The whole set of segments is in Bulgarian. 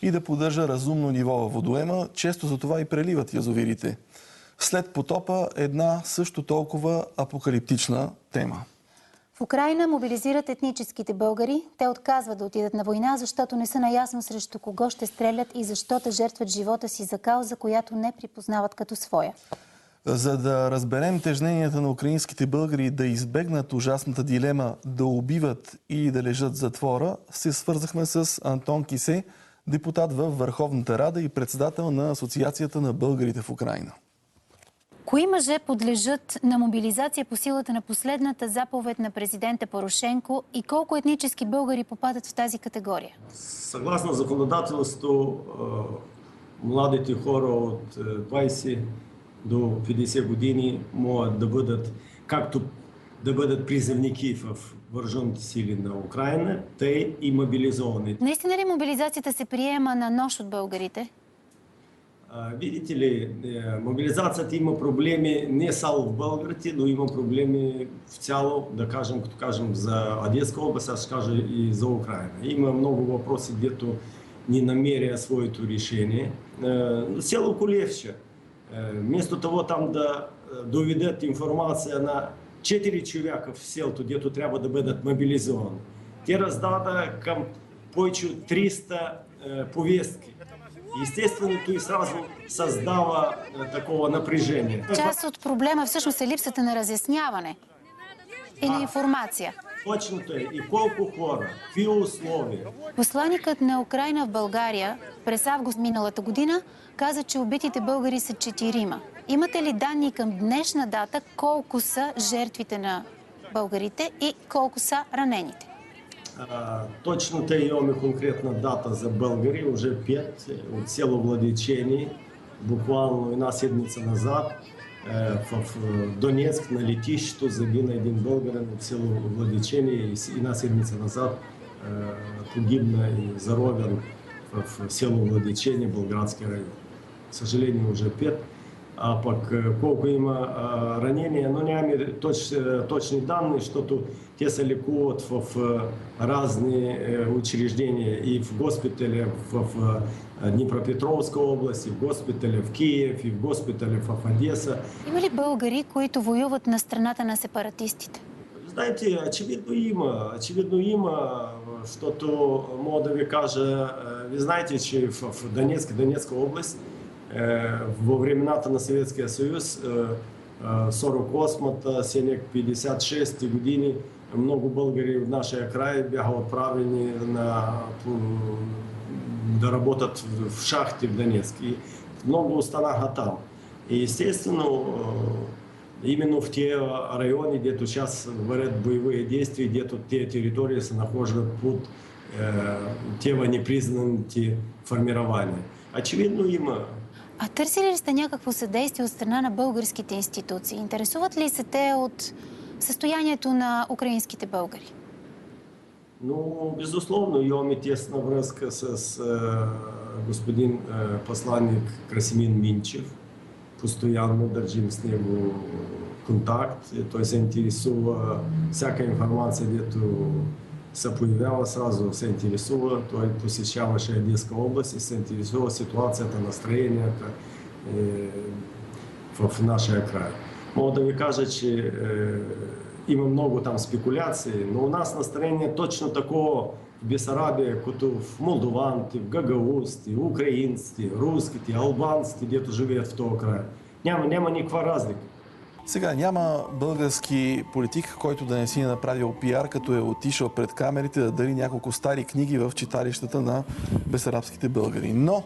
и да поддържа разумно ниво във водоема. Често за това и преливат язовирите. След потопа една също толкова апокалиптична тема. В Украйна мобилизират етническите българи. Те отказват да отидат на война, защото не са наясно срещу кого ще стрелят и защо те жертват живота си за кауза, която не припознават като своя. За да разберем тежненията на украинските българи да избегнат ужасната дилема да убиват или да лежат в затвора, се свързахме с Антон Кисе, депутат във Върховната Рада и председател на Асоциацията на българите в Украйна. Кои мъже подлежат на мобилизация по силата на последната заповед на президента Порошенко и колко етнически българи попадат в тази категория? Съгласно законодателството, младите хора от 20 до 50 години могат да бъдат, както да бъдат призывники в въоръжените сили на Украина, тъй и мобилизовани. Наистина ли мобилизацията се приема на нож от българите? Видите ли, мобилизацията има проблеми не само в българите, но има проблеми в цяло, да кажем, като кажем за Одеска област, аз ще кажа и за Украина. Има много въпроси, дето не намеря своето решение. Село Колевче, вместо того там да доведат информация на 4 човека в селото, дето трябва да бъдат мобилизовани, те раздада към повече от 300 повестки. Естественото и сразу създава такова напрежение. Част от проблема всъщност е липсата на разясняване и на информация. Точното е. И колко хора, какви условия. Посланикът на Украйна в България през август миналата година каза, че убитите българи са 4. Имате ли данни към днешна дата колко са жертвите на българите и колко са ранените? Точно имаме конкретна дата за българи, уже 5 от село Владичени, буквално една седмица назад в Донецк на летището загина един българин от село Владичени и една седмица назад погибна и заровен в село Владичени, Болградски район. К съжалению, уже 5. А пък колко има ранения, но нямаме точни данни, защото те се лекуват в разни учреждения и в госпитали в Днепропетровска област, и в госпитали в Киев, и в госпитали в Одеса. Има ли българи, които воюват на страната на сепаратистите? Знаете, очевидно има, защото мога да ви кажа, ви знаете, че в Донецка област во времената на Съветския съюз, 48-та, 56-ти години, много българи от нашия край бяха отправени да работят в шахти в Донецк. И много останаха там. И естествено, именно в тези райони, дето сейчас вървят боевые действия, дето тези територии се нахождат под тези непризнаните формирования. Очевидно има. А търсили ли сте някакво съдействие от страна на българските институции? Интересуват ли се те от състоянието на украинските българи? Ну, безусловно, имаме тесна връзка с господин посланник Красимин Минчев. Постоянно държим с него контакт. Той се интересува всяка информация, дето се появява, сразу се интересува. Той посещаваше Одеска област и се интересува ситуацията, настроенията в нашия край. Мога да ви кажа, че има много там спекуляции, но у нас настроение е точно такова в Бесарабия, като в молдованите, в гагаузите, украинците, руските, албанците, дето живеят в този край. Няма никаква разлика. Сега няма български политик, който да не си е направил пиар, като е отишъл пред камерите да дари няколко стари книги в читалищата на бесарабските българи. Но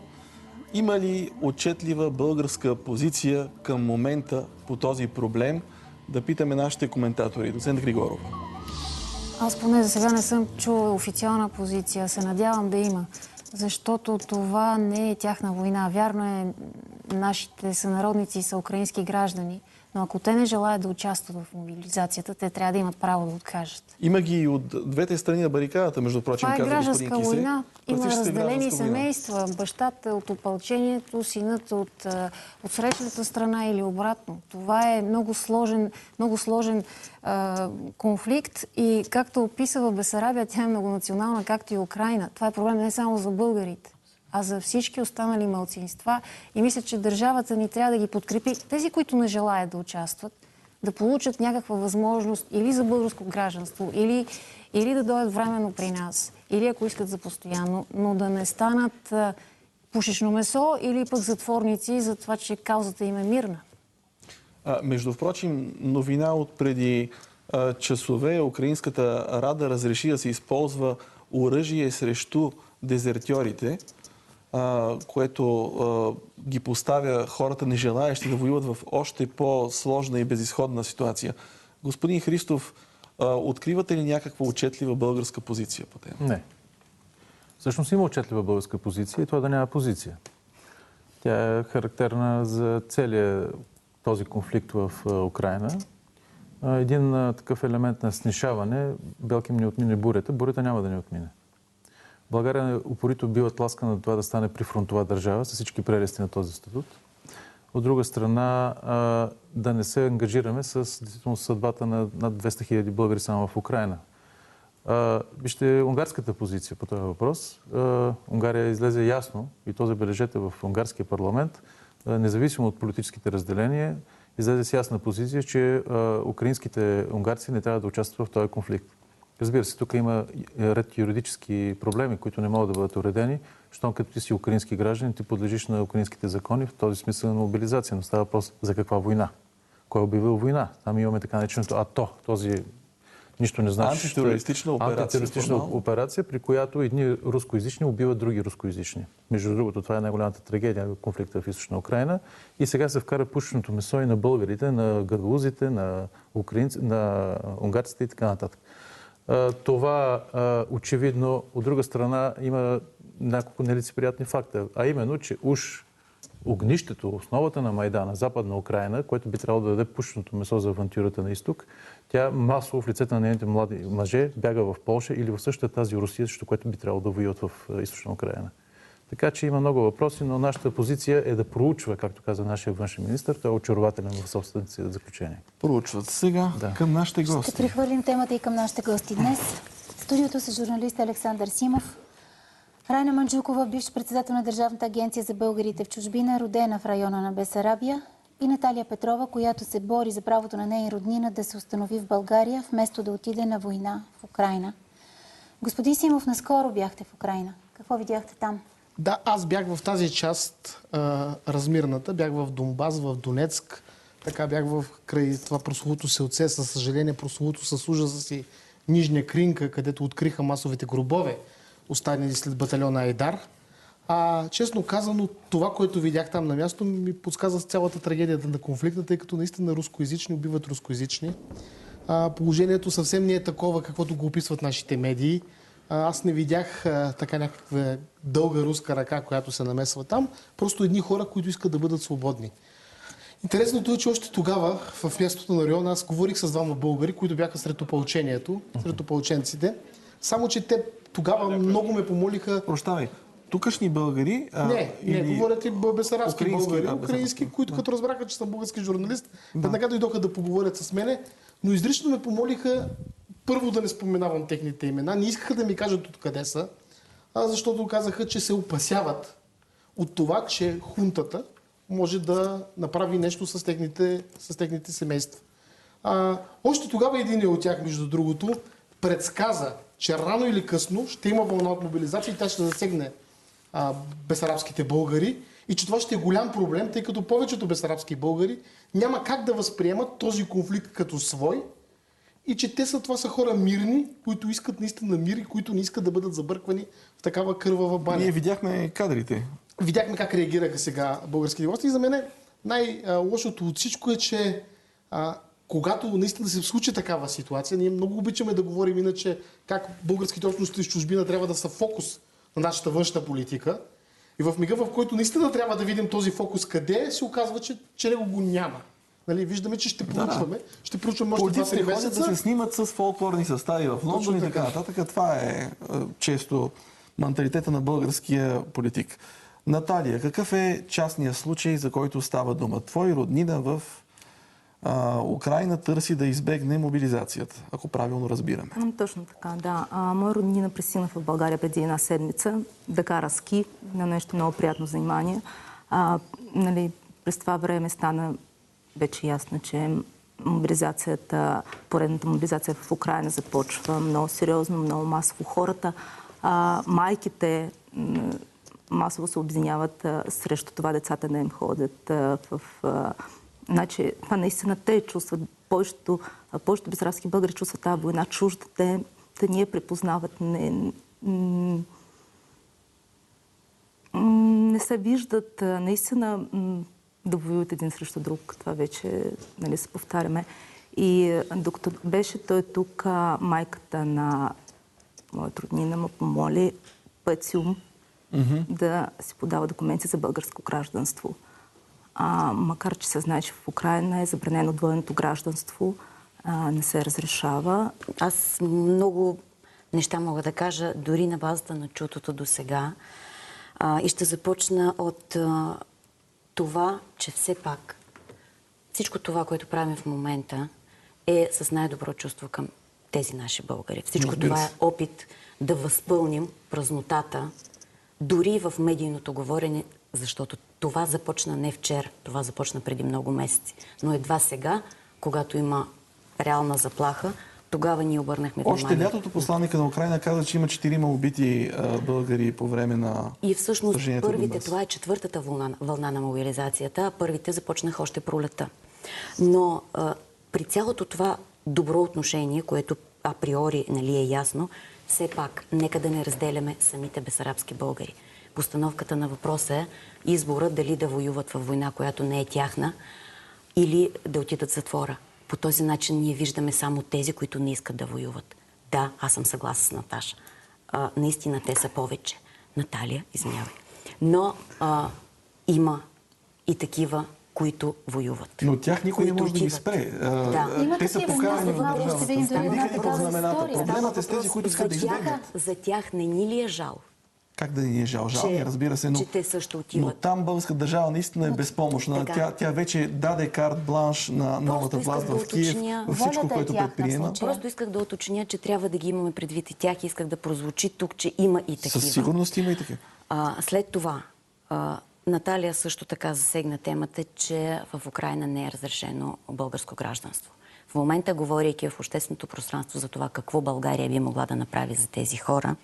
има ли отчетлива българска позиция към момента по този проблем? Да питаме нашите коментатори. Доцент Григорова. Аз поне за сега не съм чула официална позиция. Се надявам да има. Защото това не е тяхна война. Вярно е, нашите сънародници са украински граждани. Но ако те не желаят да участват в мобилизацията, те трябва да имат право да откажат. Има ги и от двете страни на барикадата, между прочим, каза господин Кисе. Това е гражданска война. Има разделени семейства. Бащата от опълчението, синът от срещната страна или обратно. Това е много сложен конфликт и както описа в Бесарабия, тя е многонационална, както и Украйна. Това е проблем не само за българите, а за всички останали малцинства. И мисля, че държавата ни трябва да ги подкрепи. Тези, които не желаят да участват, да получат някаква възможност или за българско гражданство, или да дойдат временно при нас, или ако искат за постоянно, но да не станат пушечно месо или пък затворници за това, че каузата им е мирна. Между впрочем, новина от преди часове, украинската Рада разреши да се използва оръжие срещу дезертьорите, което ги поставя хората нежелаещи да воюват в още по-сложна и безизходна ситуация. Господин Христов, откривате ли някаква отчетлива българска позиция по темата? Не. Всъщност има отчетлива българска позиция и това да няма позиция. Тя е характерна за целия този конфликт в Украйна. Един такъв елемент на снишаване, белким ни отмине бурята, бурята няма да ни отмине. България упорито бива тласкана на това да стане прифронтова държава с всички прелести на този статут. От друга страна, да не се ангажираме с съдбата на над 200 000 българи само в Украйна. Вижте унгарската позиция по този въпрос. Унгария излезе ясно, и то забележете в унгарския парламент, независимо от политическите разделения, излезе с ясна позиция, че украинските унгарци не трябва да участват в този конфликт. Разбира се, тук има ред юридически проблеми, които не могат да бъдат уредени, щом като ти си украински граждан, ти подлежиш на украинските закони, в този смисъл на мобилизация. Но става въпрос за каква война? Кой е обявил война? Там имаме така нареченото АТО, този нищо не значи. Антитерористична операция, при която едни рускоязични убиват други рускоязични. Между другото, това е най-голямата трагедия на конфликта в източна Украйна. И сега се вкара пушечното месо и на българите, на гагаузите, на на унгарците и така нататък. Това очевидно, от друга страна, има няколко нелицеприятни факта, а именно, че уж огнището, основата на Майдана, Западна Украйна, което би трябвало да даде пушечното месо за авантюрата на изток, тя масово в лицето на нейните млади мъже бяга в Полша или в същата тази Русия, срещу което би трябвало да воюват в източна Украйна. Така че има много въпроси, но нашата позиция е да проучва, както каза нашия външен министър, той е очарователен в собствените си заключения. Проучват. Сега към нашите гости. Ще прехвърлим темата и към нашите гости днес. В студиото са журналист Александър Симов, Райна Манджукова, бивш председател на Държавната агенция за българите в чужбина, родена в района на Бесарабия, и Наталия Петрова, която се бори за правото на нея и роднина да се установи в България, вместо да отиде на война в Украйна. Господин Симов, наскоро бяхте в Украйна. Какво видяхте там? Да, аз бях в тази част, размирната. Бях в Донбас, в Донецк. Така бях в край това прословуто селце, със съжаление, прословуто с ужаса си Нижня Кринка, където откриха масовите гробове, останали след батальона Айдар. Честно казано, това, което видях там на място, ми подсказа с цялата трагедията на конфликта, тъй като наистина рускоязични убиват рускоязични. Положението съвсем не е такова, каквото го описват нашите медии. Аз не видях така някаква дълга руска ръка, която се намесва там. Просто едни хора, които искат да бъдат свободни. Интересното е, че още тогава, в мястото на района, аз говорих с двама българи, които бяха сред опълчението, сред опълченците. Само, че те тогава много ме помолиха... Прощавай, тукашни българи? Не, говорят и бесарабски българи, украински, които като разбраха, че съм български журналист, веднага дойдоха да поговорят с мене, но изрично ме помолиха първо да не споменавам техните имена. Не искаха да ми кажат откъде са, защото казаха, че се опасяват от това, че хунтата може да направи нещо с техните семейства. Още тогава един от тях, между другото, предсказа, че рано или късно ще има вълна от мобилизация и тя ще засегне бесарабските българи и че това ще е голям проблем, тъй като повечето бесарабски българи няма как да възприемат този конфликт като свой и че това са хора мирни, които искат наистина мир и които не искат да бъдат забърквани в такава кървава баня. Ние видяхме кадрите. Видяхме как реагираха сега българските гости и за мен най-лошото от всичко е, че когато наистина се случи такава ситуация, ние много обичаме да говорим иначе как българските общности в чужбина трябва да са фокус на нашата външна политика. И в мига, в който наистина трябва да видим този фокус къде, се оказва, че него го няма. Нали, виждаме, че ще проучваме. Ще проучваме още 2-3 месеца. Да се снимат с фолклорни състави в Лондон и така нататък. Това е често менталитета на българския политик. Наталия, какъв е частният случай, за който става дума? Твой роднина в Украйна търси да избегне мобилизацията, ако правилно разбираме. Точно така, да. Мой роднина пристигна в България преди една седмица да кара ски на нещо много приятно занимание. През това време стана вече ясно, че поредната мобилизация в Украйна започва много сериозно, много масово. Хората, майките масово се обединяват срещу това децата да им ходят Значи, това наистина те чувстват. Повечето бесарабски българи чувстват тази война чужда. Те ни я препознават. Не се виждат наистина да воюват един срещу друг. Това вече се повтаряме. И докато беше той тук, майката на моят роднина ме помоли пътиум да си подава документи за българско гражданство. Макар че се знае, че в Украйна е забранено двойното гражданство, не се разрешава. Аз много неща мога да кажа, дори на базата на чутото до сега. И ще започна от това, че все пак всичко това, което правим в момента, е с най-добро чувство към тези наши българи. Всичко това е опит да възпълним празнотата, дори в медийното говорене, защото това започна не вчера, това започна преди много месеци. Но едва сега, когато има реална заплаха, тогава ние обърнахме внимание. Още лятото посланника на Украйна каза, че има 4 убити българи по време на и всъщност първите, това е четвъртата вълна на мобилизацията, а първите започнаха още пролета. Но при цялото това добро отношение, което априори е ясно, все пак нека да не разделяме самите бесарабски българи. Постановката на въпроса е избора дали да воюват във война, която не е тяхна, или да отидат в затвора. По този начин ние виждаме само тези, които не искат да воюват. Да, аз съм съгласна с Наташа. Наистина те са повече. Наталия, извинявай. Но има и такива, които воюват. Но от тях никой не може да ги спре. Те са покарани от държавата. Проблемът е с тези, които искат да избегнат. За тях не ни ли е жал? Как да ни е жал? Жал ни, разбира се, но, че те също отиват. Но там българска държава наистина е безпомощна. Тя вече даде карт бланш на новата власт в Киев, във всичко, което предприема. Просто исках да уточня, че трябва да ги имаме предвид и тях. Исках да прозвучи тук, че има и такива. Със сигурност има и такива. След това, Наталия също така засегна темата, че в Украйна не е разрешено българско гражданство. В момента, говорейки в общественото пространство за това какво България би могла да направи за тези хора,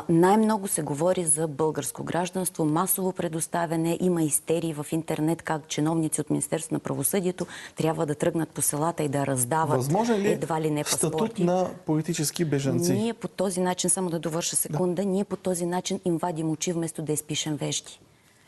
най-много се говори за българско гражданство, масово предоставяне, има истерии в интернет, как чиновници от Министерството на правосъдието трябва да тръгнат по селата и да раздават едва ли не паспорти. Статут на политически бежанци? Ние по този начин, само да довърша секунда, ние по този начин им вадим очи, вместо да изпишем вежди.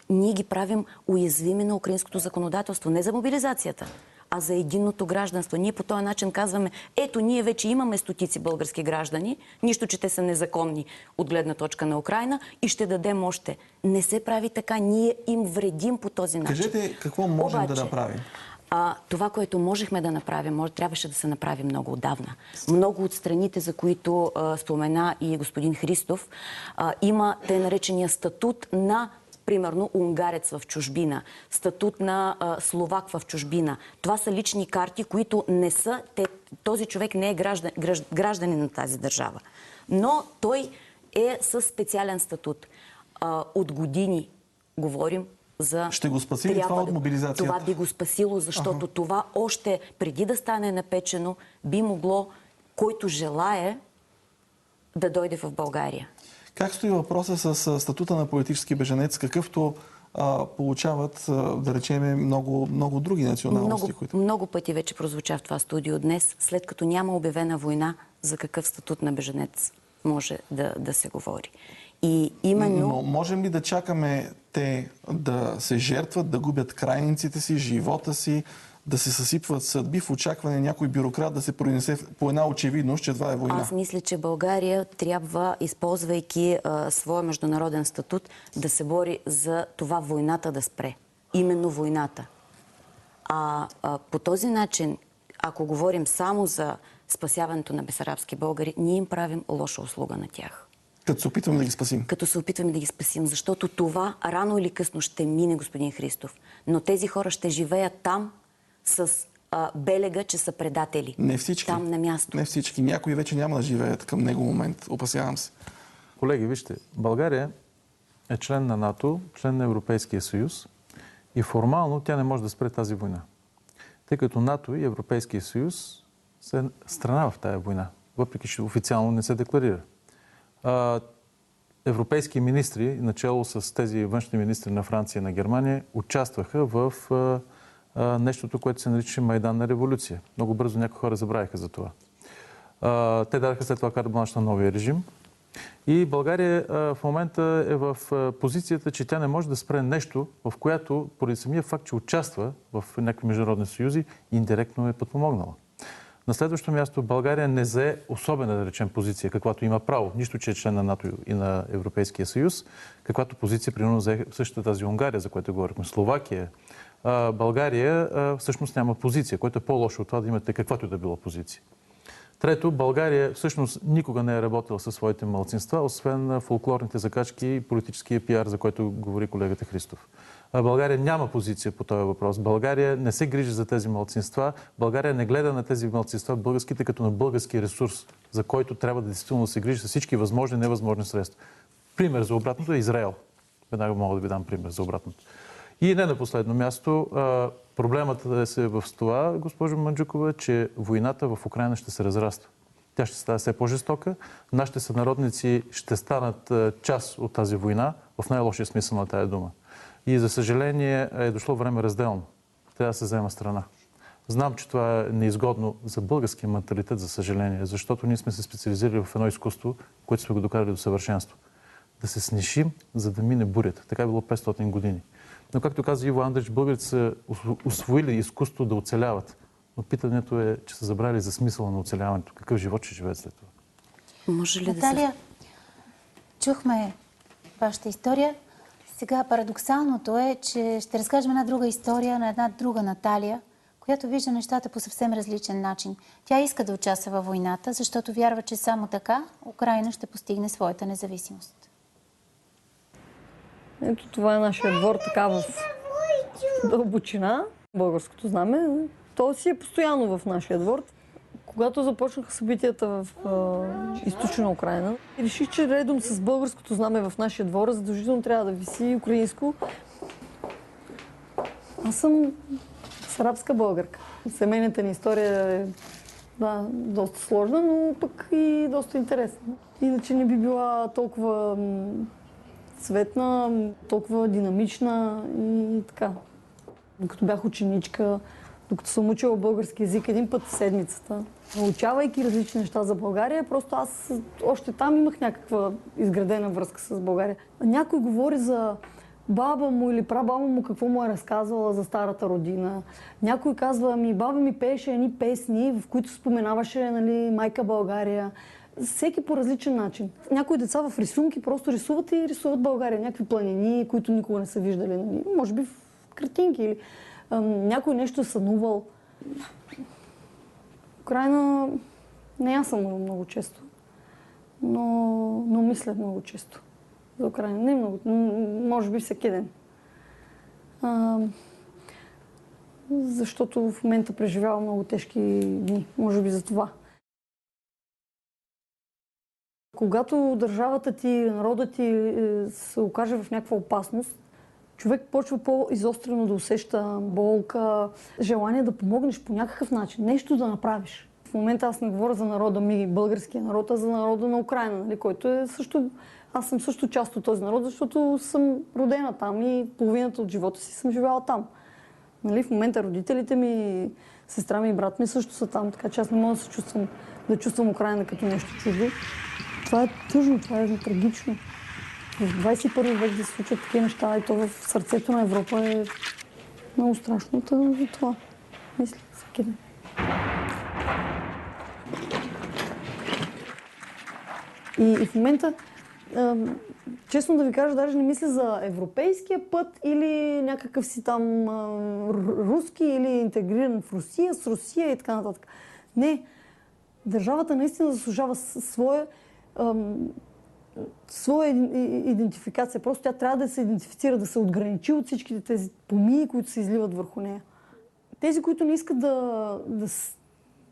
Ние ги правим уязвими на украинското законодателство, не за мобилизацията, а за единното гражданство. Ние по този начин казваме, ето, ние вече имаме стотици български граждани, нищо, че те са незаконни от гледна точка на Украйна и ще дадем още. Не се прави така, ние им вредим по този начин. Кажете, какво можем да направим? Това, което можехме да направим, трябваше да се направи много отдавна. Много от страните, за които спомена и господин Христов, има тъй наречения статут на примерно унгарец в чужбина, статут на словак в чужбина. Това са лични карти, които не са... Този човек не е гражданин на тази държава. Но той е със специален статут. От години говорим за... Ще го спаси ли това от мобилизацията? Това би го спасило, защото това още преди да стане напечено, би могло, който желае, да дойде в България. Как стои въпроса с статута на политически бежанец, какъвто получават, да речем, много други националности? Много пъти вече прозвуча в това студио днес, след като няма обявена война, за какъв статут на бежанец може да се говори. И именно... Но можем ли да чакаме те да се жертват, да губят крайниците си, живота си, да се съсипват съдби в очакване някой бюрократ да се произнесе по една очевидност, че това е война? Аз мисля, че България трябва, използвайки своя международен статут, да се бори за това войната да спре. Именно войната. По този начин, ако говорим само за спасяването на бесарабски българи, ние им правим лоша услуга на тях. Като се опитваме да ги спасим. Като се опитваме да ги спасим, защото това рано или късно ще мине, господин Христов. Но тези хора ще живеят там, с белега, че са предатели. Не всички. Там на място. Не всички. Някои вече няма да живеят към него момент. Опасявам се. Колеги, вижте, България е член на НАТО, член на Европейския съюз и формално тя не може да спре тази война. Тъй като НАТО и Европейския съюз са страна в тая война, въпреки че официално не се декларира. Европейски министри, начало с тези външни министри на Франция и на Германия, участваха в нещото, което се нарича Майданна революция. Много бързо някои хора забравиха за това. Те дадаха след това карт бланш на новия режим. И България в момента е в позицията, че тя не може да спре нещо, в което, поради самия факт, че участва в някакви международни съюзи, индиректно е подпомогнала. На следващо място България не зае особена, да речем, позиция, каквато има право. Нищо, че е член на НАТО и на Европейския съюз, каквато позиция, примерно, зае същата тази Унгария, за която говорихме, Словакия. България всъщност няма позиция, което е по-лошо от това да имате каквато и да била позиция. Трето, България всъщност никога не е работила със своите малцинства, освен фолклорните закачки и политическия пиар, за който говори колегата Христов. България няма позиция по този въпрос. България не се грижи за тези малцинства. България не гледа на тези малцинства българските като на български ресурс, за който трябва да действително се грижи с всички възможни и невъзможни средства. Пример за обратното е Израел. Веднага мога да ви дам пример за обратното. И не на последно място, проблемът е в това, госпожо Манджукова, че войната в Украйна ще се разраства. Тя ще става все по-жестока. Нашите сънародници ще станат част от тази война, в най-лошия смисъл на тая дума. И за съжаление е дошло време разделно. Трябва да се взема страна. Знам, че това е неизгодно за българския менталитет, за съжаление, защото ние сме се специализирали в едно изкуство, което сме го докарали до съвършенство. Да се снишим, за да мине бурята. Така е било 500 години. Но както каза Иво Андрич, българите са усвоили изкуство да оцеляват. Но питането е, че са забрали за смисъла на оцеляването. Какъв живот ще живеят след това? Може ли Наталия, чухме вашата история. Сега парадоксалното е, че ще разкажем една друга история на една друга Наталия, която вижда нещата по съвсем различен начин. Тя иска да участва във войната, защото вярва, че само така Украйна ще постигне своята независимост. Ето това е нашия двор, така в дълбочина. Българското знаме. То си е постоянно в нашия двор. Когато започнаха събитията в източна Украйна, реших, че редом с българското знаме в нашия двор задължително трябва да виси украинско. Аз съм арабска българка. Семейната ни история е доста сложна, но пък и доста интересна. Иначе не би била толкова цветна, толкова динамична и така. Докато бях ученичка, докато съм учила български език един път в седмицата, научавайки различни неща за България, просто аз още там имах някаква изградена връзка с България. Някой говори за баба му или прабаба му, какво му е разказвала за старата родина. Някой казва, баба ми пееше едни песни, в които споменаваше, майка България. Всеки по различен начин. Някои деца в рисунки просто рисуват и рисуват България. Някакви планини, които никога не са виждали. Може би в картинки или някой нещо е сънувал. Украйна не аз съм много често, но мисля много често за Украйна. Не много, може би всеки ден. Защото в момента преживявам много тежки дни. Може би за това. Когато държавата ти, народът ти се окаже в някаква опасност, човек почва по-изострено да усеща болка, желание да помогнеш по някакъв начин, нещо да направиш. В момента аз не говоря за народа ми, българския народ, а за народа на Украйна, който е също... Аз съм също част от този народ, защото съм родена там и половината от живота си съм живяла там. В момента родителите ми, сестра ми и брат ми също са там, така че аз не мога да чувствам Украйна като нещо чуждо. Това е тъжно, това е трагично. В 21 век да се случат такива неща и то в сърцето на Европа е много страшно. За това мисля всеки ден. И в момента, честно да ви кажа, даже не мисля за европейския път или някакъв си там руски или интегриран в Русия, с Русия и така нататък. Не, държавата наистина заслужава своя идентификация. Просто тя трябва да се идентифицира, да се отграничи от всичките тези помии, които се изливат върху нея. Тези, които не искат да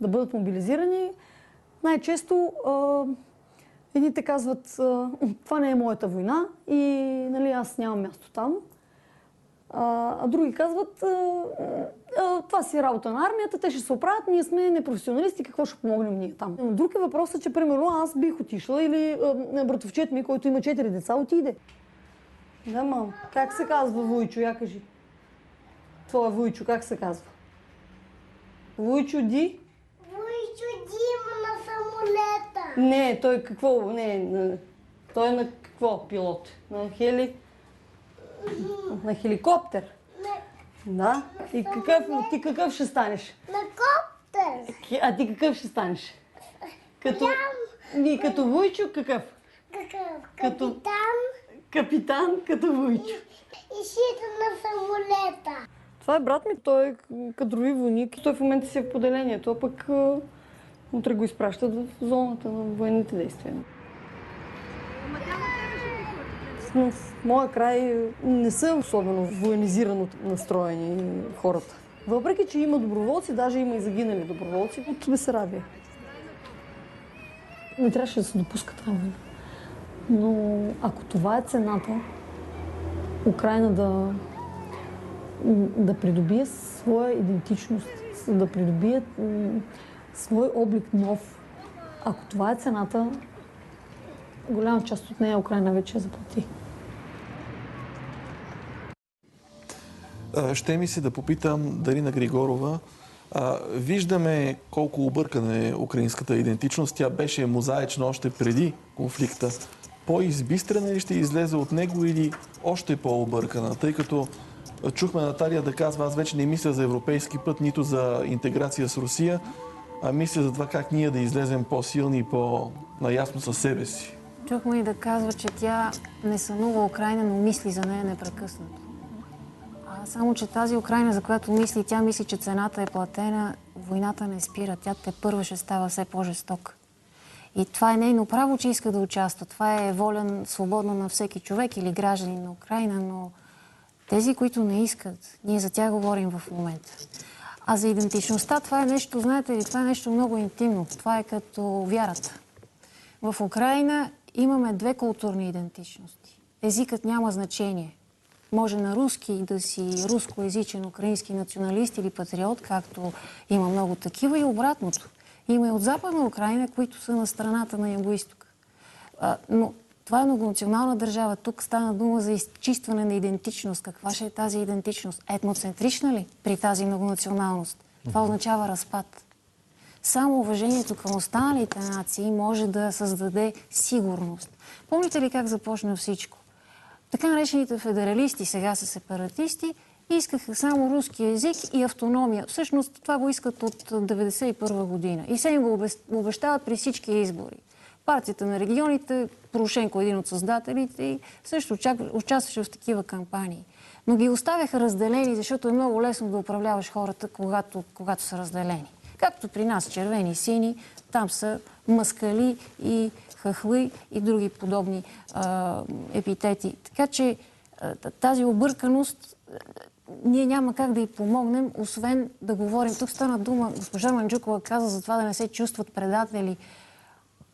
бъдат мобилизирани, най-често едните казват, това не е моята война и нали, аз нямам място там. А други казват, това си е работа на армията, те ще се оправят, ние сме непрофесионалисти, какво ще помогнем ние там. Друг е въпросът, че примерно аз бих отишла или братовчет ми, който има 4 деца, отиде. Да, мам. Как се казва Войчо? Я кажи. Твоя Войчо, как се казва? Войчо Ди? Войчо Дима на самолета. Не, той какво? Не, той е на какво пилот? На на хеликоптер. Да. И ти какъв ще станеш? На коптер. А ти какъв ще станеш? Като Войчо какъв? Капитан. Капитан като Войчо. И шита на самолета. Това е брат ми, той е кадрови войник. Той в момента си е в поделението, а пък утре го изпращат в зоната на военните действия. В моя край не са особено военизирано настроени хората. Въпреки че има доброволци, даже има и загинали доброволци от Бесарабия. Не трябваше да се допуска това война. Но ако това е цената, Украйна да придобие своя идентичност, да придобие свой облик нов, ако това е цената, голяма част от нея Украйна вече заплати. Ще ми се да попитам Дарина Григорова. Виждаме колко объркана е украинската идентичност. Тя беше мозаична още преди конфликта. По-избистрена ли ще излезе от него или още по-объркана? Тъй като чухме Наталия да казва, аз вече не мисля за европейски път, нито за интеграция с Русия, а мисля за това как ние да излезем по-силни и по-наясно със себе си. Чухме и да казва, че тя не сънува Украйна, но мисли за нея непрекъснато. Само, че тази Украйна, за която мисли, тя мисли, че цената е платена, войната не спира. Тя тепърва ще става все по-жестока. И това е нейно право, че иска да участва. Това е воля свободна на всеки човек или гражданин на Украйна, но тези, които не искат, ние за тях говорим в момента. А за идентичността, това е нещо, знаете ли, това е нещо много интимно. Това е като вярата. В Украйна имаме две културни идентичности. Езикът няма значение. Може на руски да си рускоезичен украински националист или патриот, както има много такива, и обратното. Има и от Западна Украйна, които са на страната на Югоизтока. Но това е многонационална държава. Тук стана дума за изчистване на идентичност. Каква ще е тази идентичност? Етноцентрична ли при тази многонационалност? Това означава разпад. Само уважението към останалите нации може да създаде сигурност. Помните ли как започна всичко? Така наречените федералисти, сега са сепаратисти, искаха само руски език и автономия. Всъщност това го искат от 1991 година. И се им го обещават при всички избори. Партията на регионите, Порошенко, един от създателите, и също участваше в такива кампании. Но ги оставяха разделени, защото е много лесно да управляваш хората, когато са разделени. Както при нас, червени и сини, там са маскали и хахли и други подобни епитети. Така че тази обърканост ние няма как да й помогнем, освен да говорим. Тук стана дума, госпожа Манджукова каза за това да не се чувстват предатели.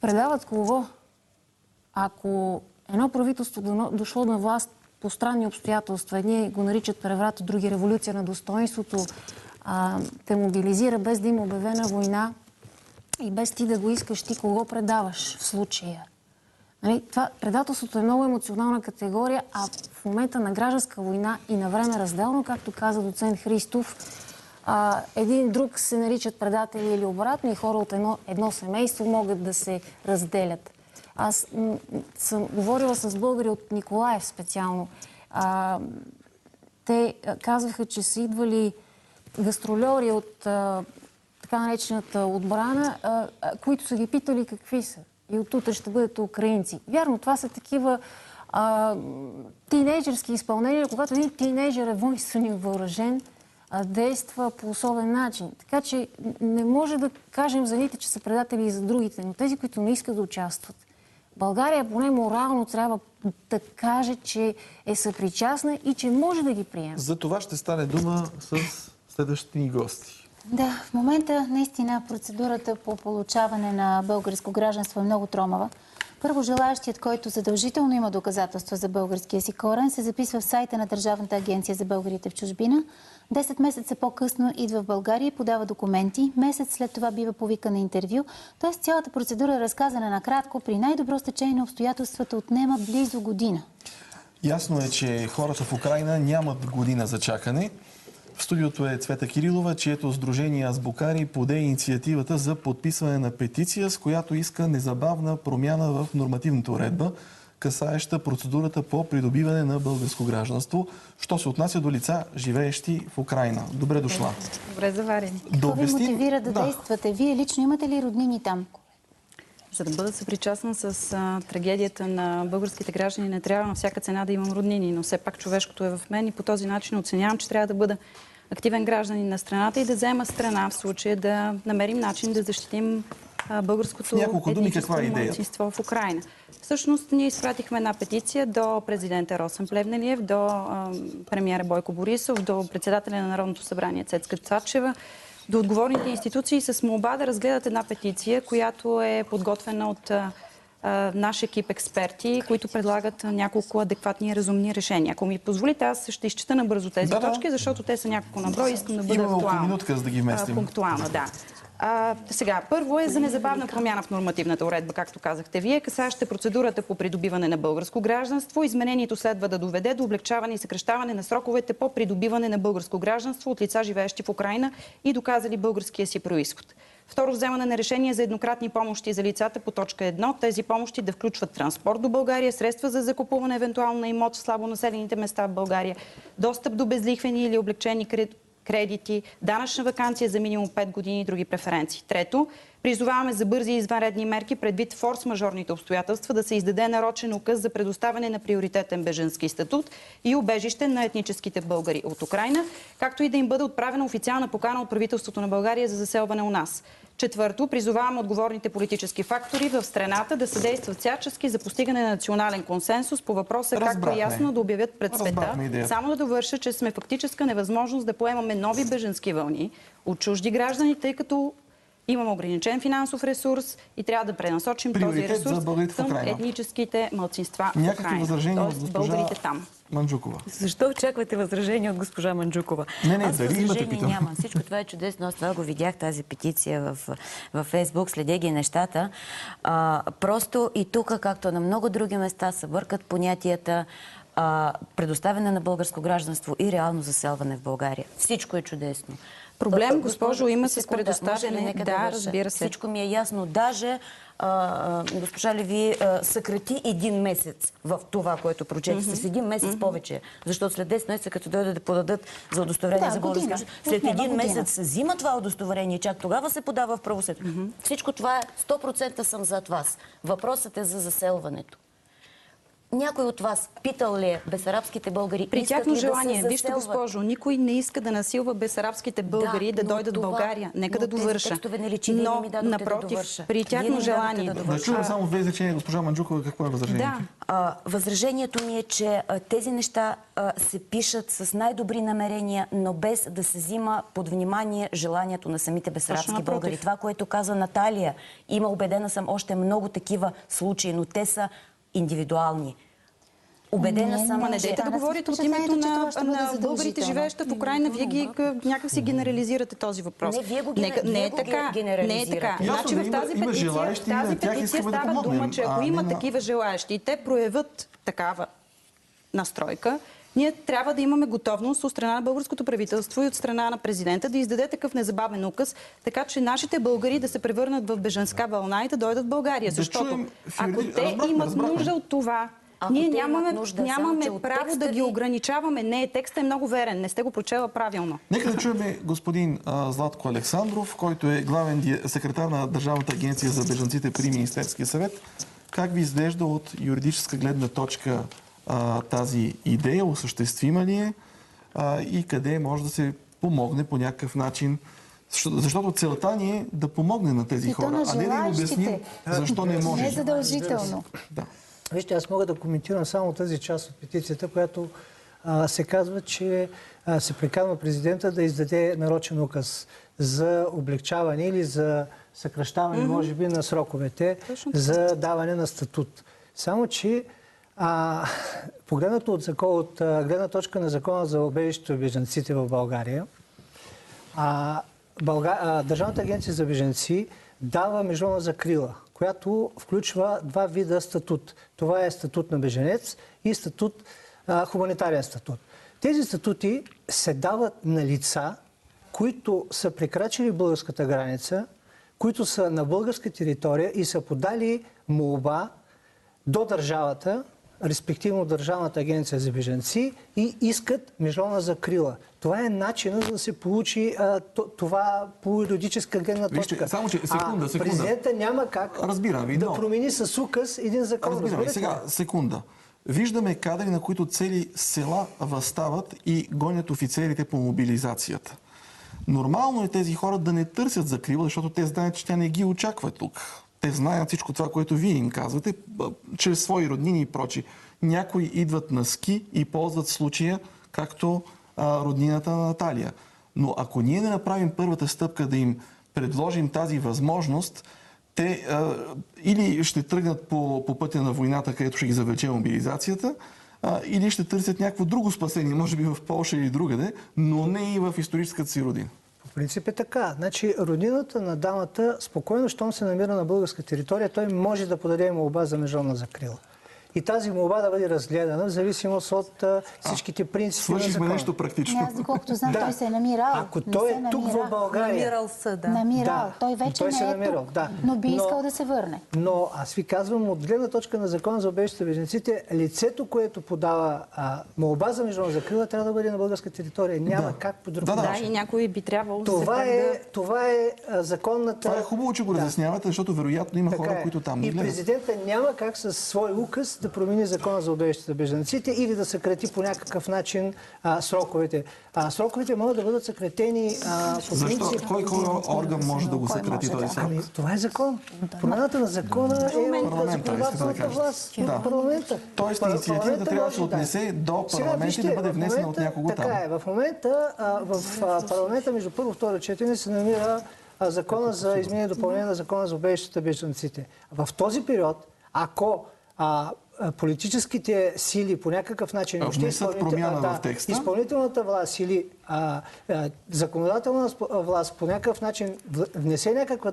Предават кого? Ако едно правителство дошло на власт по странни обстоятелства, едни го наричат преврат, други революция на достоинството, те мобилизира без да има обявена война и без ти да го искаш, ти кого предаваш в случая? Нали? Предателството е много емоционална категория, а в момента на гражданска война и на време разделно, както каза доцент Христов, един друг се наричат предатели или обратно и хора от едно семейство могат да се разделят. Аз съм говорила с българи от Николаев специално. Те казваха, че са идвали гастрольори от така наречената отбрана, които са ги питали какви са. И оттутре ще бъдете украинци. Вярно, това са такива тинейджърски изпълнения, когато един тинейджър е воинствен и въоръжен, действа по особен начин. Така че не може да кажем за едните, че са предатели и за другите, но тези, които не искат да участват. България поне морално трябва да каже, че е съпричастна и че може да ги приеме. За това ще стане дума с следващите ни гости. Да, в момента наистина процедурата по получаване на българско гражданство е много тромава. Първо, желаящият, който задължително има доказателства за българския си корен, се записва в сайта на Държавната агенция за българите в чужбина. 10 месеца по-късно идва в България и подава документи. Месец след това бива повикан на интервю. Тоест цялата процедура е разказана накратко. При най-добро стечение на обстоятелствата отнема близо година. Ясно е, че хората в Украйна нямат година за чакане. В студиото е Цвета Кирилова, чието сдружение Азбукари поде инициативата за подписване на петиция, с която иска незабавна промяна в нормативната уредба, касаеща процедурата по придобиване на българско гражданство, що се отнася до лица, живеещи в Украйна. Добре дошла. Добре заварени. Какво ви мотивира да действате? Вие лично имате ли роднини там? За да бъда съпричастна с трагедията на българските граждани, не трябва на всяка цена да имам роднини, но все пак човешкото е в мен и по този начин оценявам, че трябва да бъда активен гражданин на страната и да взема страна в случая да намерим начин да защитим българското етническо малцинство в Украйна. Всъщност ние изпратихме една петиция до президента Росен Плевнелиев, до премиера Бойко Борисов, до председателя на Народното събрание Цецка Цачева, до отговорните институции с молба да разгледат една петиция, която е подготвена от наш екип експерти, които предлагат няколко адекватни и разумни решения. Ако ми позволите, аз ще изчета набързо тези точки, защото те са няколко на брой и искам да бъда пунктуална. Да. Сега, първо е за незабавна промяна в нормативната уредба, както казахте вие, касаеща процедурата по придобиване на българско гражданство. Изменението следва да доведе до облегчаване и съкращаване на сроковете по придобиване на българско гражданство от лица, живеещи в Украйна и доказали българския си произход. Второ, вземане на решение за еднократни помощи за лицата по точка 1. Тези помощи да включват транспорт до България, средства за закупуване евентуално на имот в слабо населените места в България, достъп до безлихвени или облегчени кредити, данъчна ваканция за минимум 5 години и други преференции. Трето, призоваваме за бързи и извънредни мерки предвид форс-мажорните обстоятелства да се издаде нарочен указ за предоставяне на приоритетен бежански статут и убежище на етническите българи от Украйна, както и да им бъде отправена официална покана от правителството на България за заселване у нас. Четвърто, призоваваме отговорните политически фактори в страната да съдействат всячески за постигане на национален консенсус по въпроса, както и ясно да обявят пред света. Само да довърша, че сме фактическа невъзможност да поемаме нови бежански вълни от чужди граждани, тъй като имаме ограничен финансов ресурс и трябва да пренасочим този ресурс към етническите малцинства в Украйна, т.е. българите там. Манджукова. Защо очаквате възражение от госпожа Манджукова? Аз възражение нямам. Всичко това е чудесно. Аз това го видях, тази петиция в Фейсбук, следя ги нещата. Просто и тук, както на много други места, се бъркат понятията предоставяне на българско гражданство и реално заселване в България. Всичко е чудесно. Проблем, госпожо, има с предоставяне. Да, разбира се. Всичко ми е ясно. Даже госпожа Леви съкрати един месец в това, което прочете. С един месец повече. Защото след 10 месеца, като дойде да подадат за удостоверение за български гражданство, след един месец взима това удостоверение и чак тогава се подава в правосъдие. Всичко това е 100% съм зад вас. Въпросът е за заселването. Някой от вас питал ли е бесарабските българи? При тяхно желание. Вижте, госпожо, никой не иска да насилва бесарабските българи да дойдат в България. Нека да довърша. Но, напротив, при тяхно желание. Да чуем само две изречения, госпожа Манджукова, какво е възражението? Възражението ми е, че тези неща се пишат с най-добри намерения, но без да се взима под внимание желанието на самите бесарабски българи. Това, което каза Наталия, има, убедена съм, още много такива случаи, но те са индивидуални. Убедена съм. Не дайте да говорите от името на българите, живеещи в Украйна. Вие ги някакси генерализирате този въпрос. Не, вие го не е така. Не е така. Значи в тази петиция става дума, че ако има такива желаящи и те проявят такава настройка, ние трябва да имаме готовност от страна на българското правителство и от страна на президента да издаде такъв незабавен указ, така че нашите българи да се превърнат в бежанска вълна и да дойдат в България. Защото ако те имат нужда от това, ние нямаме право да ги ограничаваме. Не, текстът е много верен. Не сте го прочела правилно. Нека да чуем господин Златко Александров, който е главен секретар на Държавната агенция за бежанците при Министерския съвет. Как ви изглежда от юридическа гледна точка тази идея, осъществима ли е и къде може да се помогне по някакъв начин? Защото целта ни е да помогне на тези хора, а не да им обясним защо не може. Не задължително. Да. Вижте, аз мога да коментирам само тази част от петицията, която се казва, че се приканва президента да издаде нарочен указ за облегчаване или за съкращаване, може би, на сроковете за даване на статут. Само, че погледнато от гледна точка на закона за убежището и бежанците в България, Държавната агенция за бежанци дава международна закрила, която включва два вида статут. Това е статут на беженец и хуманитарен статут. Тези статути се дават на лица, които са прекрачили българската граница, които са на българска територия и са подали молба до държавата, респективно Държавната агенция за бежанци, и искат международна закрила. Това е начинът за да се получи това по юридическа гледна точка. Вижте, само че секунда. Президента няма как да промени с указ един закон. Разбирам. Сега, секунда. Виждаме кадри, на които цели села възстават и гонят офицерите по мобилизацията. Нормално е тези хора да не търсят закрила, защото те знаят, че тя не ги очаква тук. Те знаят всичко това, което вие им казвате, чрез свои роднини и прочи. Някои идват на ски и ползват случая, както роднината на Наталия. Но ако ние не направим първата стъпка да им предложим тази възможност, те или ще тръгнат по пътя на войната, където ще ги завлече мобилизацията, или ще търсят някакво друго спасение, може би в Полша или другаде, но не и в историческата си родина. В принцип е така. Значи, родината на дамата спокойно, щом се намира на българска територия, той може да подаде молба за международна закрила. И тази молба да бъде разгледана в зависимост от всичките принципи на закона. Свършихме нещо практично. Аз, доколкото знам, той се е намирал. Ако той е тук в България... Намирал се, да. Намирал. Той вече не е тук, но би искал да се върне. Но аз ви казвам, от гледна точка на закона за убежището и бежанците, лицето, което подава молба за международна закрила, трябва да бъде на българска територия. Няма как по друг начин. Да, и някой би трябвало Това е законната... Това е хубаво, че го разяснявате, защото вероятно има хора, които там не гледат. И президента няма как със свой указ да промени закона за убежището и бежанците или да съкрати по някакъв начин сроковете. Сроковете могат да бъдат съкратени по принцип... Защо? Кой орган може да го съкрати този срок? Това е закон. Промяната на закона е от законодателната власт. Парламента. Тоест инициативата трябва да се отнесе до парламента и да бъде внесена от някого там. Така е. В момента в парламента между първо и второ четене се намира закона за изменение и допълнение на закона за убежището и бежанците. В този период, ако политическите сили по някакъв начин изпълнителната власт или законодателна власт по някакъв начин внесе някаква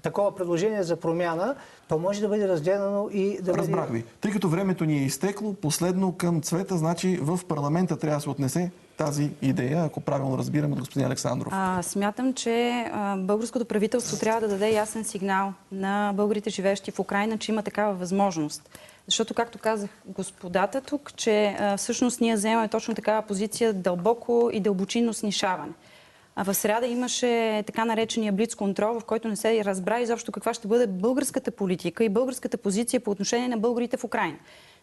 такова предложение за промяна, то може да бъде разгледано и да бъде... Разбрах ви. Тъй като времето ни е изтекло, последно към Цвета, значи в парламента трябва да се отнесе тази идея, ако правилно разбирам от господин Александров. Смятам, че българското правителство трябва да даде ясен сигнал на българите, живеещи в Украйна, че има такава възможност. Защото, както казах господата тук, че всъщност ние вземаме точно такава позиция дълбоко и дълбочинно снишаване. В сряда имаше така наречения блиц-контрол, в който не се разбра изобщо каква ще бъде българската политика и българската позиция по отношение на българите в Украйна.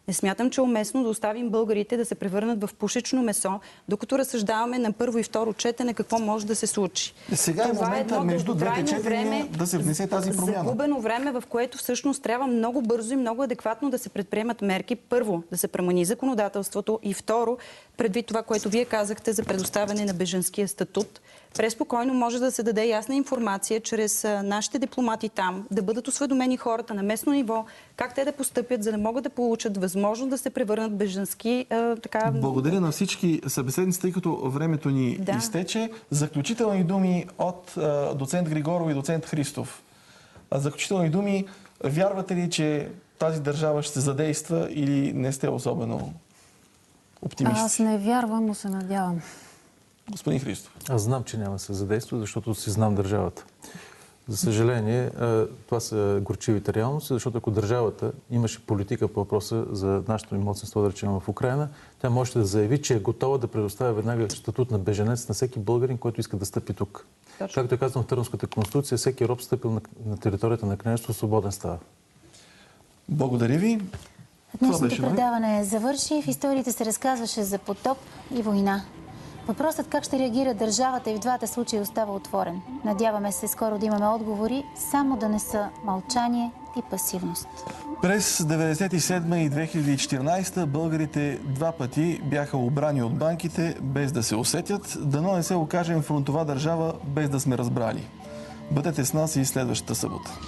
Не смятам, че е уместно да оставим българите да се превърнат в пушечно месо, докато разсъждаваме на първо и второ четене какво може да се случи. Сега е момента между двете четения да се внесе тази промяна. Загубено време, в което всъщност трябва много бързо и много адекватно да се предприемат мерки. Първо, да се промени законодателството и второ, предвид това, което вие казахте за предоставяне на бежанския статут, преспокойно може да се даде ясна информация чрез нашите дипломати там, да бъдат осведомени хората на местно ниво, как те да постъпят, за да могат да получат възможност да се превърнат бежански така... Благодаря на всички събеседници, тъй като времето ни изтече. Заключителни думи от доцент Григоров и доцент Христов. Заключителни думи, вярвате ли, че тази държава ще се задейства или не сте особено оптимисти? Аз не вярвам, но се надявам. Господин Христов. Аз знам, че няма да се задейства, защото си знам държавата. За съжаление, това са горчивите реалности, защото ако държавата имаше политика по въпроса за нашето малцинство, да речем в Украйна, тя може да заяви, че е готова да предоставя веднага статут на беженец на всеки българин, който иска да стъпи тук. Точно. Както е казано в Търновската конституция, всеки роб стъпил на територията на княжество свободен става. Благодаря ви. Днешното предаване завърши. В историите се разказваше за потоп и война. Въпросът как ще реагира държавата и в двата случая остава отворен. Надяваме се скоро да имаме отговори, само да не са мълчание и пасивност. През 1997 и 2014 българите 2 пъти бяха обрани от банките без да се усетят. Дано не се окажем фронтова държава без да сме разбрали. Бъдете с нас и следващата събота.